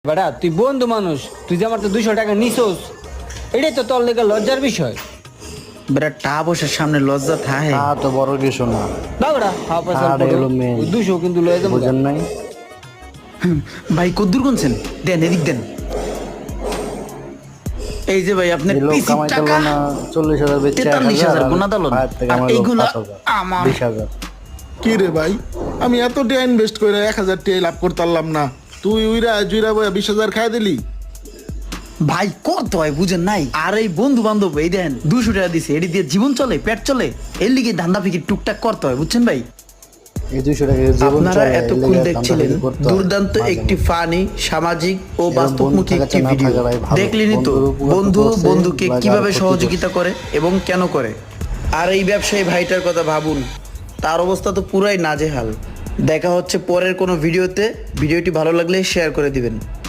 বেটা তুই বন্ধু মানুষ, তুই যে আমার তো 200 টাকা নিছোস, এটাই তো তোর লেগে লজ্জার বিষয়। বেটা টাকা পয়সার সামনে লজ্জা থাকে? তা তো বড় কিছু না। না বেটা হাফ পার্সেন্ট আরে হলো main। 200 কিন্তু লয়ে যাবো। বুঝেন নাই? ভাই কদ্দুর কোনছেন? দেন এদিক দেন। এই যে ভাই আপনার এই লোক পিসির কামাইতে টাকা না 40,000 বেচে 43,000 গোনা দালন। আর এইগুলা আমার। 20,000। কি রে ভাই, আমি এত টাকা ইনভেস্ট করে 1,000 টাকা লাভ করতে পারলাম না, তুই উইরা জুইরা বয়া 20,000 খাই দিলি। ভাই কত হয় বুঝেন নাই? আর এই বন্ধু বান্ধব এই দেন 200 টাকা দিছে, এটি দিয়ে জীবন চলে, পেট চলে। এর লিগে ধান্দা ফিকির টুকটাক করতে হয়, বুঝছেন ভাই? এই 200 টাকা জীবন আপনারা চলে, এই এতক্ষণ লেগে দেখছিলেন ধান্দাবাজি করতে হয়। দুর্দান্ত মাঝে একটি মাঝে। ফানি সামাজিক ও এরকম বাস্তবমুখী বন্ধু একটি থাকা ভিডিও। থাকাটাই ভালো। দেখলেনই তো বন্ধুর উপকার বন্ধু করছে, বন্ধুকে লাগার কিভাবে ক্ষতি সহযোগিতা করে এবং কেন করে। আর এই ব্যবসায়ী ভাইটার কথা ভাবুন, তার অবস্থা তো পুরাই নাজেহাল। দেখা হচ্ছে পরের কোনো ভিডিওতে। ভিডিওটি ভালো লাগলে শেয়ার করে দিবেন।